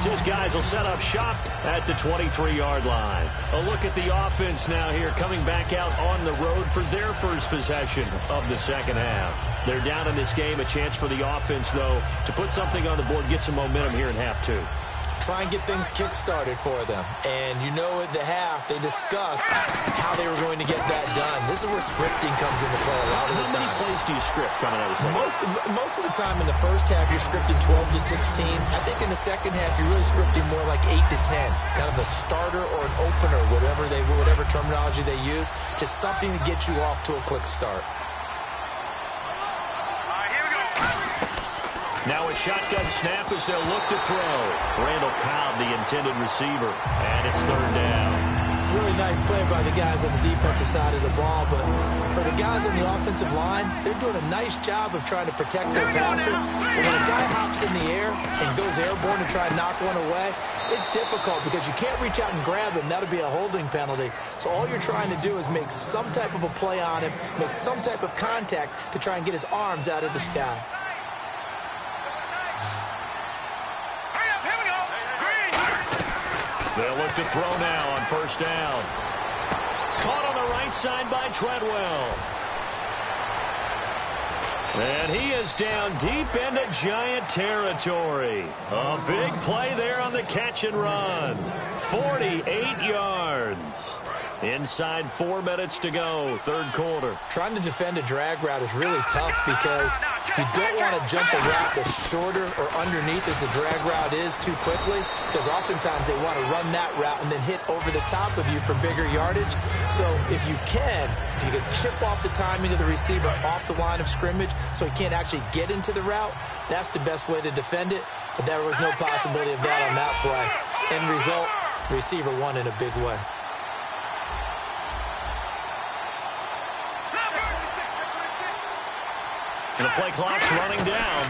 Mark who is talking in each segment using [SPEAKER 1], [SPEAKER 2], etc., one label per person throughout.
[SPEAKER 1] as his guys will set up shop at the 23-yard line. A look at the offense now here, coming back out on the road for their first possession of the second half. They're down in this game. A chance for the offense, though, to put something on the board, get some momentum here in half two.
[SPEAKER 2] Try and get things kick-started for them. And you know at the half, they discussed how they were going to get that done. This is where scripting comes into play a lot of the time.
[SPEAKER 1] How many plays do you script coming out of the second?
[SPEAKER 2] Most of the time in the first half, you're scripting 12 to 16. I think in the second half, you're really scripting more like 8 to 10. Kind of a starter or an opener, whatever terminology they use. Just something to get you off to a quick start.
[SPEAKER 1] Now a shotgun snap as they'll look to throw. Randall Cobb, the intended receiver, and it's third down.
[SPEAKER 2] Really nice play by the guys on the defensive side of the ball, but for the guys on the offensive line, they're doing a nice job of trying to protect their passer. But when a guy hops in the air and goes airborne to try and knock one away, it's difficult because you can't reach out and grab him. That'll be a holding penalty. So all you're trying to do is make some type of a play on him, make some type of contact to try and get his arms out of the sky.
[SPEAKER 1] They'll look to throw now on first down. Caught on the right side by Treadwell. And he is down deep into Giant territory. A big play there on the catch and run. 48 yards. Inside 4 minutes to go, third quarter.
[SPEAKER 2] Trying to defend a drag route is really tough because you don't want to jump a route that's shorter or underneath as the drag route is too quickly, because oftentimes they want to run that route and then hit over the top of you for bigger yardage. So if you can chip off the timing of the receiver off the line of scrimmage so he can't actually get into the route, that's the best way to defend it. But there was no possibility of that on that play. End result, the receiver won in a big way.
[SPEAKER 1] And the play clock's running down.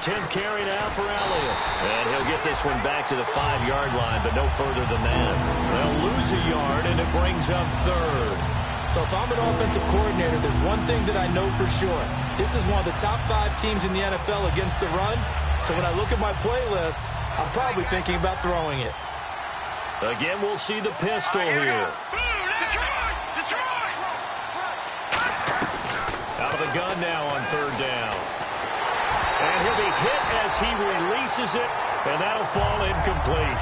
[SPEAKER 1] 10th carry now for Elliott. And he'll get this one back to the 5-yard line, but no further than that. They'll lose a yard, and it brings up third.
[SPEAKER 2] So if I'm an offensive coordinator, there's one thing that I know for sure. This is one of the top 5 teams in the NFL against the run. So when I look at my playlist, I'm probably thinking about throwing it.
[SPEAKER 1] Again, we'll see the pistol here. Out of the gun now on third down. And he'll be hit as he releases it, and that'll fall incomplete.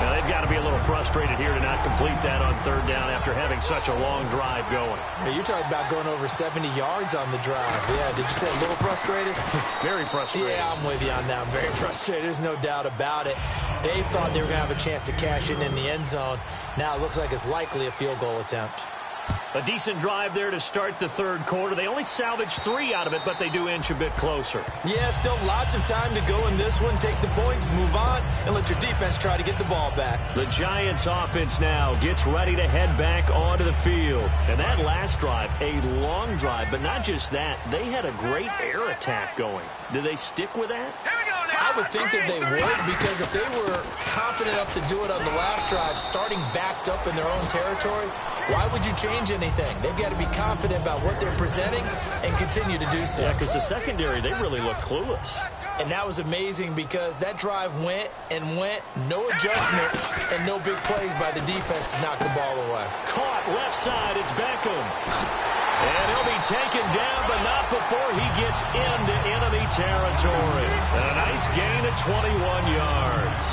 [SPEAKER 1] Now, they've got to be a little frustrated here to not complete that on third down after having such a long drive going.
[SPEAKER 2] Hey, you're talking about going over 70 yards on the drive. Yeah, did you say a little frustrated?
[SPEAKER 1] Very frustrated.
[SPEAKER 2] Yeah, I'm with you on that. I'm very frustrated. There's no doubt about it. They thought they were going to have a chance to cash in the end zone. Now it looks like it's likely a field goal attempt.
[SPEAKER 1] A decent drive there to start the third quarter. They only salvaged 3 out of it, but they do inch a bit closer.
[SPEAKER 2] Yeah, still lots of time to go in this one. Take the points, move on, and let your defense try to get the ball back.
[SPEAKER 1] The Giants offense now gets ready to head back onto the field. And that last drive, a long drive, but not just that. They had a great air attack going. Do they stick with that?
[SPEAKER 2] I would think that they would, because if they were confident enough to do it on the last drive, starting backed up in their own territory, why would you change anything? They've got to be confident about what they're presenting and continue to do so.
[SPEAKER 1] Yeah, because the secondary, they really look clueless.
[SPEAKER 2] And that was amazing because that drive went and went, no adjustments, and no big plays by the defense to knock the ball away.
[SPEAKER 1] Caught left side, it's Beckham. And he'll be taken down, but not before he gets into enemy territory. And a nice gain of 21 yards.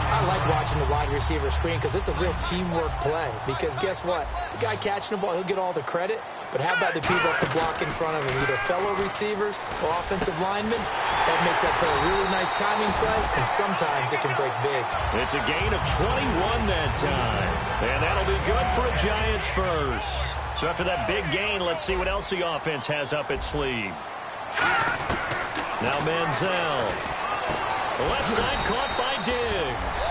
[SPEAKER 2] I like watching the wide receiver screen because it's a real teamwork play. Because guess what? The guy catching the ball, he'll get all the credit. But how about the people up to block in front of him, either fellow receivers or offensive linemen? That makes that play a really nice timing play, and sometimes it can break big.
[SPEAKER 1] It's a gain of 21 that time. And that'll be good for a Giants first. So after that big gain, let's see what else the offense has up its sleeve. Now Manziel. Left side caught by Diggs.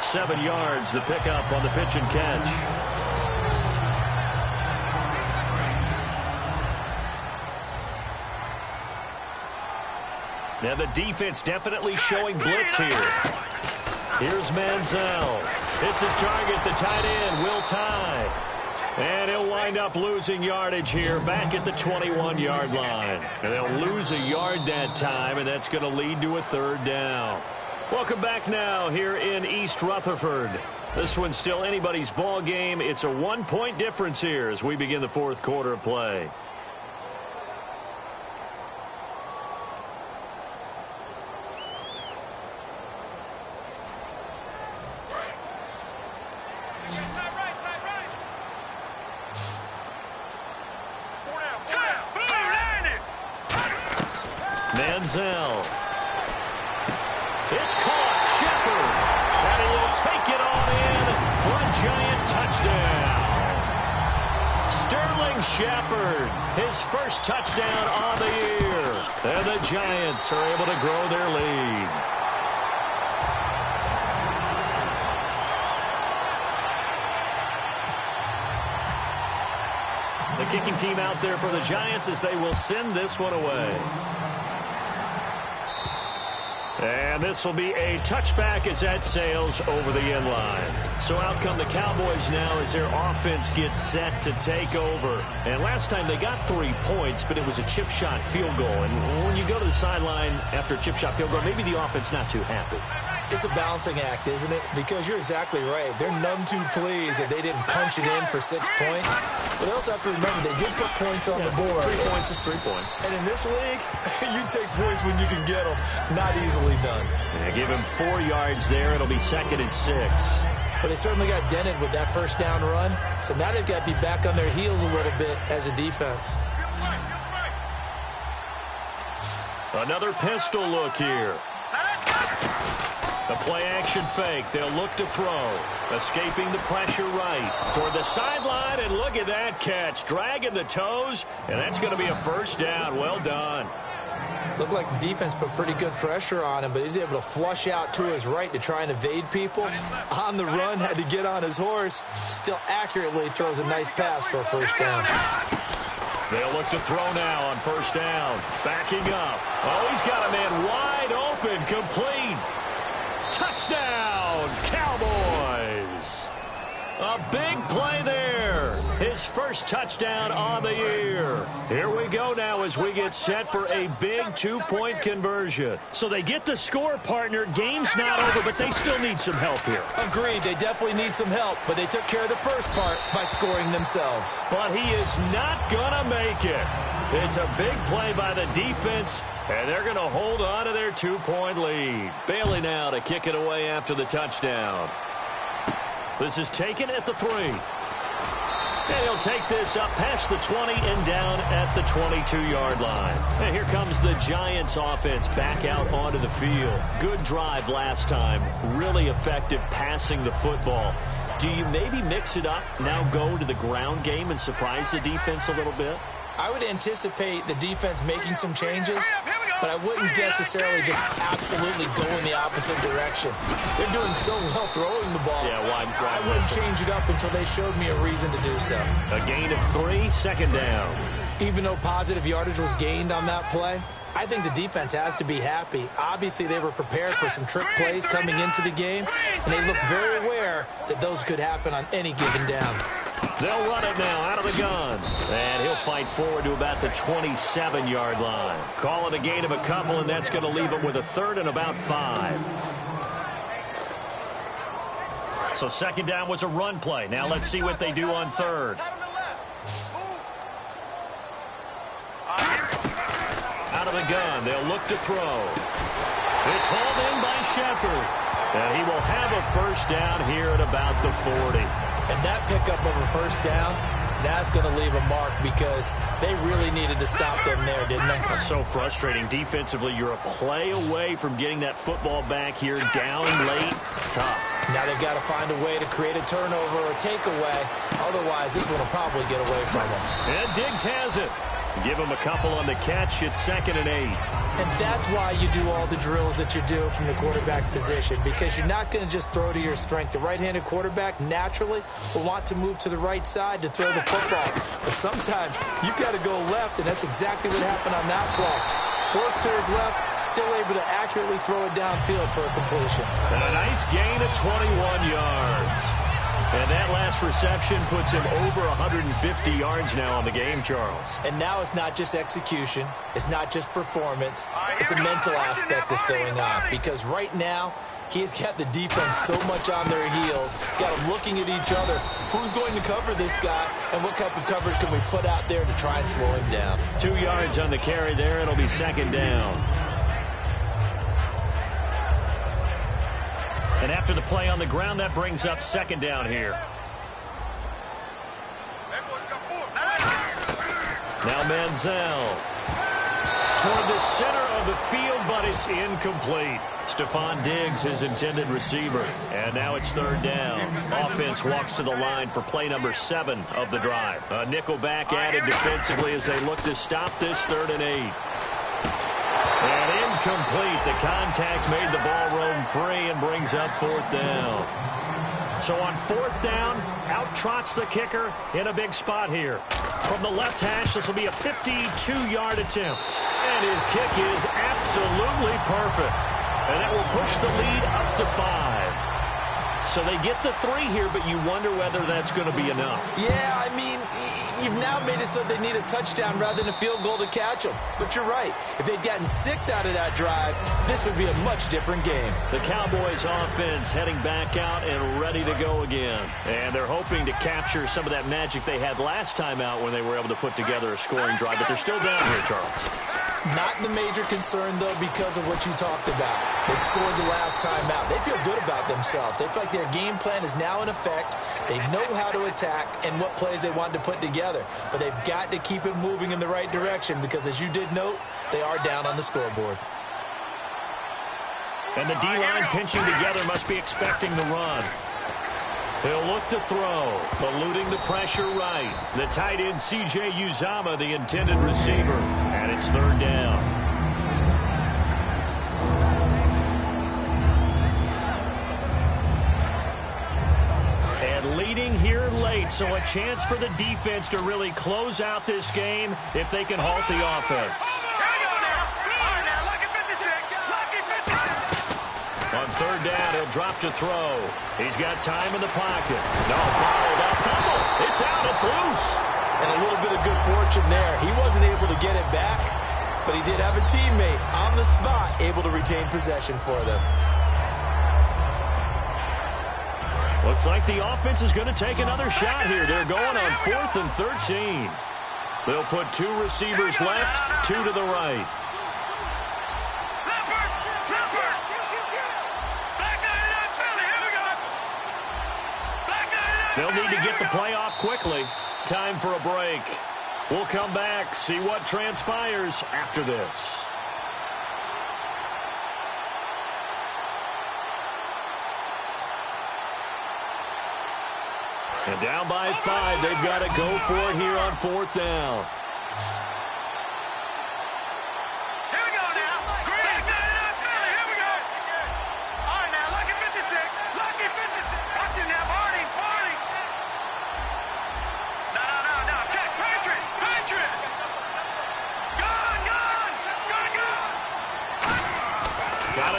[SPEAKER 1] 7 yards, the pickup on the pitch and catch. Now the defense definitely showing blitz here. Here's Manziel. Hits his target, the tight end, Will Tye. And he'll wind up losing yardage here back at the 21-yard line. And they'll lose a yard that time, and that's going to lead to a third down. Welcome back now here in East Rutherford. This one's still anybody's ball game. It's a 1-point difference here as we begin the fourth quarter of play. Manziel. It's caught. Shepard. And he will take it on in for a Giant touchdown. Sterling Shepard, his first touchdown on the year. And the Giants are able to grow their lead. The kicking team out there for the Giants as they will send this one away. And this will be a touchback as that sails over the end line. So out come the Cowboys now as their offense gets set to take over. And last time they got 3 points, but it was a chip shot field goal. And when you go to the sideline after a chip shot field goal, maybe the offense not too happy.
[SPEAKER 2] It's a balancing act, isn't it? Because you're exactly right. They're none too pleased that they didn't punch it in for 6 points. But they also have to remember they did put points on the board.
[SPEAKER 1] 3 points is 3 points.
[SPEAKER 2] And in this league, you take points when you can get them. Not easily done.
[SPEAKER 1] Yeah, give him 4 yards there. It'll be 2nd and 6.
[SPEAKER 2] But they certainly got dented with that first down run. So now they've got to be back on their heels a little bit as a defense.
[SPEAKER 1] Another pistol look here. The play-action fake. They'll look to throw. Escaping the pressure right. Toward the sideline, and look at that catch. Dragging the toes, and that's going to be a first down. Well done.
[SPEAKER 2] Looked like the defense put pretty good pressure on him, but he's able to flush out to his right to try and evade people. On the run, had to get on his horse. Still accurately throws a nice pass for a first down.
[SPEAKER 1] They'll look to throw now on first down. Backing up. Oh, he's got a man wide open. Complete. Touchdown, Cowboys. A big play there. His first touchdown on the year. Here we go now as we get set for a big 2-point conversion. So they get the score, partner. Game's not over, but they still need some help here.
[SPEAKER 2] Agreed. They definitely need some help, but they took care of the first part by scoring themselves.
[SPEAKER 1] But he is not going to make it. It's a big play by the defense, and they're going to hold on to their 2-point lead. Bailey now to kick it away after the touchdown. This is taken at the 3. And he'll take this up past the 20 and down at the 22-yard line. And here comes the Giants offense back out onto the field. Good drive last time. Really effective passing the football. Do you maybe mix it up, now go to the ground game and surprise the defense a little bit?
[SPEAKER 2] I would anticipate the defense making some changes, but I wouldn't necessarily just absolutely go in the opposite direction. They're doing so well throwing the ball.
[SPEAKER 1] Yeah,
[SPEAKER 2] I wouldn't change it up until they showed me a reason to do so.
[SPEAKER 1] A gain of 3, 2nd down.
[SPEAKER 2] Even though positive yardage was gained on that play, I think the defense has to be happy. Obviously, they were prepared for some trick plays coming into the game, and they looked very aware that those could happen on any given down.
[SPEAKER 1] They'll run it now out of the gun. And he'll fight forward to about the 27-yard line. Call it a gain of a couple, and that's going to leave him with a 3rd and about 5. So 2nd down was a run play. Now let's see what they do on 3rd. Out of the gun. They'll look to throw. It's hauled in by Shepard. And he will have a first down here at about the 40.
[SPEAKER 2] And that pickup of a first down, that's going to leave a mark because they really needed to stop them there, didn't they?
[SPEAKER 1] That's so frustrating. Defensively, you're a play away from getting that football back here down late. Tough.
[SPEAKER 2] Now they've got to find a way to create a turnover or a takeaway. Otherwise, this one will probably get away from them.
[SPEAKER 1] And Diggs has it. Give him a couple on the catch. It's 2nd and 8.
[SPEAKER 2] And that's why you do all the drills that you do from the quarterback position, because you're not going to just throw to your strength. The right-handed quarterback naturally will want to move to the right side to throw the football. But sometimes you've got to go left, and that's exactly what happened on that play. Forced to his left, still able to accurately throw it downfield for a completion.
[SPEAKER 1] And a nice gain of 21 yards. And that last reception puts him over 150 yards now on the game, Charles.
[SPEAKER 2] And now it's not just execution. It's not just performance. It's a mental aspect that's going on. Because right now, he's got the defense so much on their heels, got them looking at each other. Who's going to cover this guy, and what type of coverage can we put out there to try and slow him down?
[SPEAKER 1] 2 yards on the carry there. It'll be second down. And after the play on the ground, that brings up second down here. Now Manziel toward the center of the field, but it's incomplete. Stephon Diggs, his intended receiver. And now it's third down. Offense walks to the line for play number 7 of the drive. A nickel back added defensively as they look to stop this 3rd and 8. And incomplete. The contact made the ball roam free and brings up 4th down. So on 4th down, out trots the kicker in a big spot here. From the left hash, this will be a 52-yard attempt. And his kick is absolutely perfect. And that will push the lead up to 5. So they get the 3 here, but you wonder whether that's going to be enough.
[SPEAKER 2] Yeah, I mean, you've now made it so they need a touchdown rather than a field goal to catch them. But you're right. If they'd gotten 6 out of that drive, this would be a much different game.
[SPEAKER 1] The Cowboys offense heading back out and ready to go again. And they're hoping to capture some of that magic they had last time out when they were able to put together a scoring drive. But they're still down here, Charles.
[SPEAKER 2] Not the major concern, though, because of what you talked about. They scored the last time out. They feel good about themselves. They feel like their game plan is now in effect. They know how to attack and what plays they want to put together. But they've got to keep it moving in the right direction because, as you did note, they are down on the scoreboard.
[SPEAKER 1] And the D-line pinching together must be expecting the run. He'll look to throw, eluding the pressure right. The tight end, C.J. Uzomah, the intended receiver. And it's 3rd down. And leading here late, so a chance for the defense to really close out this game if they can halt the offense. On 3rd down, he'll drop to throw. He's got time in the pocket. No, bottled up, fumble. It's out, it's loose.
[SPEAKER 2] And a little bit of good fortune there. He wasn't able to get it back, but he did have a teammate on the spot able to retain possession for them.
[SPEAKER 1] Looks like the offense is going to take another shot here. They're going on 4th and 13. They'll put 2 receivers left, 2 to the right. They'll need to get the play off quickly. Time for a break. We'll come back, see what transpires after this. And down by 5, they've got to go for it here on 4th down.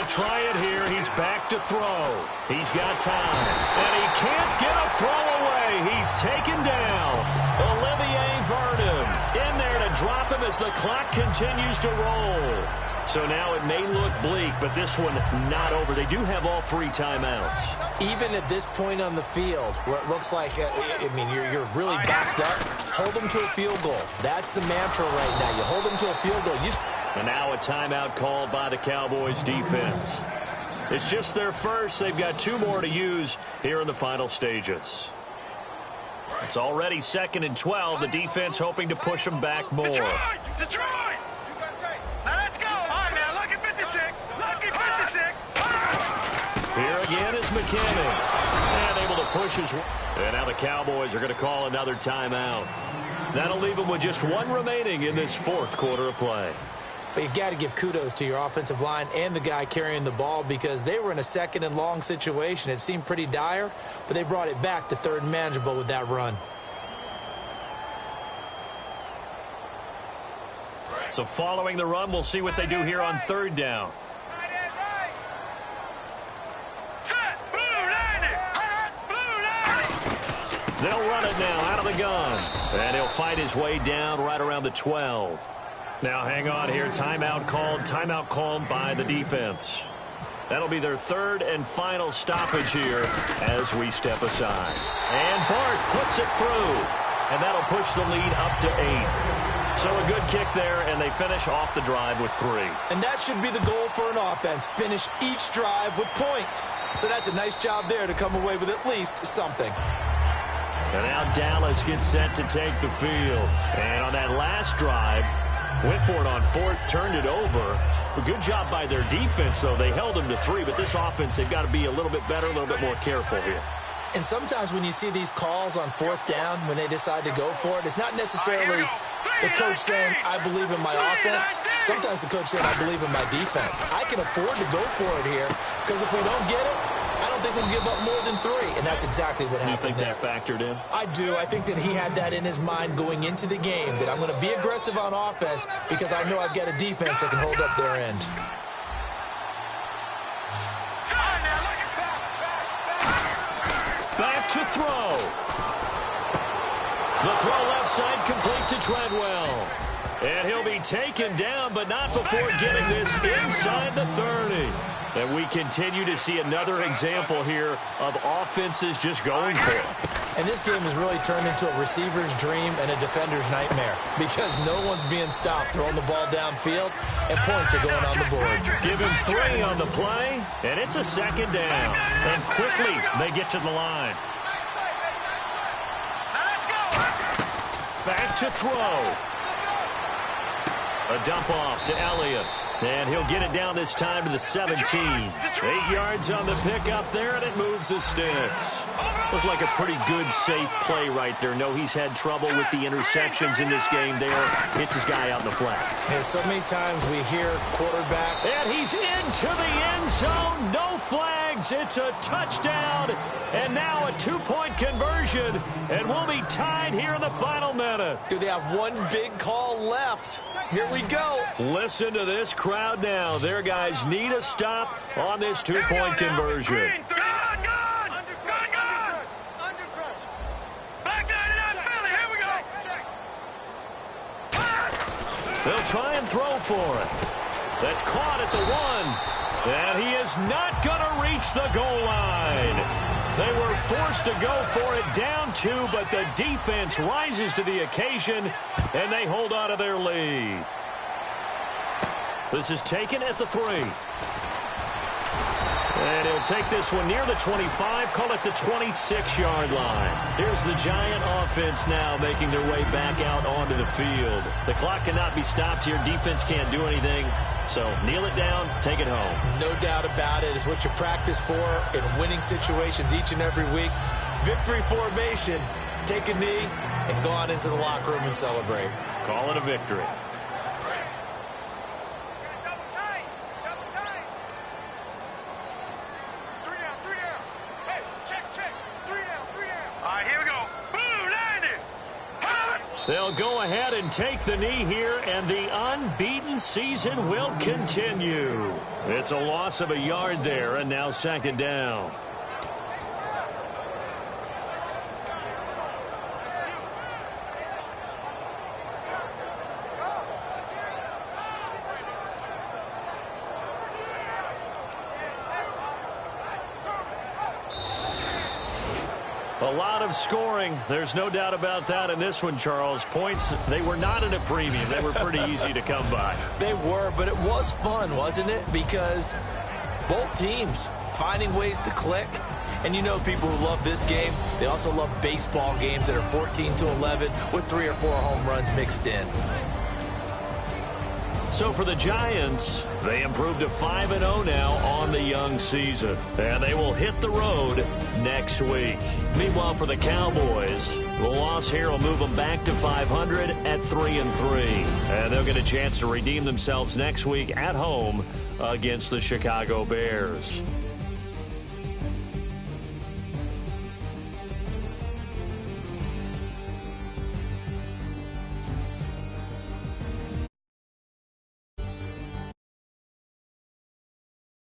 [SPEAKER 1] Try it here. He's back to throw. He's got time. And he can't get a throw away. He's taken down. Olivier Vernon in there to drop him as the clock continues to roll. So now it may look bleak, but this one not over. They do have all 3 timeouts. Even at this point on the field, where it looks like, you're really backed up, hold them to a field goal. That's the mantra right now. You hold them to a field goal. And now a timeout called by the Cowboys defense. It's just their first. They've got 2 more to use here in the final stages. It's already 2nd and 12. The defense hoping to push them back more. Detroit! Now let's go. All right, now, lucky 56. Lucky 56. Here again is McKinnon. And able to push his... And now the Cowboys are going to call another timeout. That'll leave them with just 1 remaining in this 4th quarter of play. But you've got to give kudos to your offensive line and the guy carrying the ball because they were in a 2nd and long situation. It seemed pretty dire, but they brought it back to 3rd and manageable with that run. So following the run, we'll see what they do here on 3rd down. They'll run it now out of the gun. And he'll fight his way down right around the 12. Now hang on here. Timeout called by the defense. That'll be their third and final stoppage here as we step aside. And Bart puts it through. And that'll push the lead up to 8. So a good kick there, and they finish off the drive with 3.
[SPEAKER 2] And that should be the goal for an offense. Finish each drive with points. So that's a nice job there to come away with at least something.
[SPEAKER 1] And now Dallas gets set to take the field. And on that last drive, went for it on 4th, turned it over. A good job by their defense, though. They held them to 3, but this offense, they've got to be a little bit better, a little bit more careful here.
[SPEAKER 2] And sometimes when you see these calls on 4th down, when they decide to go for it, it's not necessarily the coach saying, I believe in my offense. Sometimes the coach saying, I believe in my defense. I can afford to go for it here because if we don't get it, I don't think we'll give up more than 3. And that's exactly what happened there.
[SPEAKER 1] You think that factored in?
[SPEAKER 2] I do. I think that he had that in his mind going into the game, that I'm going to be aggressive on offense because I know I've got a defense that can hold up their end.
[SPEAKER 1] Back to throw. The throw left side complete to Treadwell. And he'll be taken down, but not before getting this inside the 30. And we continue to see another example here of offenses just going for it.
[SPEAKER 2] And this game has really turned into a receiver's dream and a defender's nightmare because no one's being stopped throwing the ball downfield, and points are going on the board.
[SPEAKER 1] Give him 3 on the play, and it's a 2nd down. And quickly, they get to the line. Back to throw. A dump off to Elliott. And he'll get it down this time to the 17. 8 yards on the pickup there, and it moves the sticks. Looked like a pretty good, safe play right there. No, he's had trouble with the interceptions in this game there. Hits his guy out in the flat.
[SPEAKER 2] And so many times we hear quarterback.
[SPEAKER 1] And he's into the end zone. No flags. It's a touchdown. And now a 2-point conversion. And we'll be tied here in the final minute.
[SPEAKER 2] Do they have one big call left? Here we go.
[SPEAKER 1] Listen to this crowd now. Their guys need a stop on this 2-point conversion. They'll try and throw for it. That's caught at the 1. And he is not going to reach the goal line. They were forced to go for it down 2, but the defense rises to the occasion, and they hold on to their lead. This is taken at the 3. And he'll take this one near the 25, call it the 26-yard line. Here's the Giant offense now making their way back out onto the field. The clock cannot be stopped here. Defense can't do anything. So kneel it down, take it home.
[SPEAKER 2] No doubt about it. It's what you practice for in winning situations each and every week. Victory formation. Take a knee and go on into the locker room and celebrate.
[SPEAKER 1] Call it a victory. They'll go ahead and take the knee here, and the unbeaten season will continue. It's a loss of a yard there, and now 2nd down. A lot of scoring. There's no doubt about that in this one, Charles. Points, they were not at a premium. They were pretty easy to come by.
[SPEAKER 2] They were, but it was fun, wasn't it? Because both teams finding ways to click. And you know people who love this game, they also love baseball games that are 14-11 with 3 or 4 home runs mixed in.
[SPEAKER 1] So for the Giants, they improved to 5-0 now on the young season. And they will hit the road next week. Meanwhile, for the Cowboys, the loss here will move them back to 500 at 3-3. And they'll get a chance to redeem themselves next week at home against the Chicago Bears.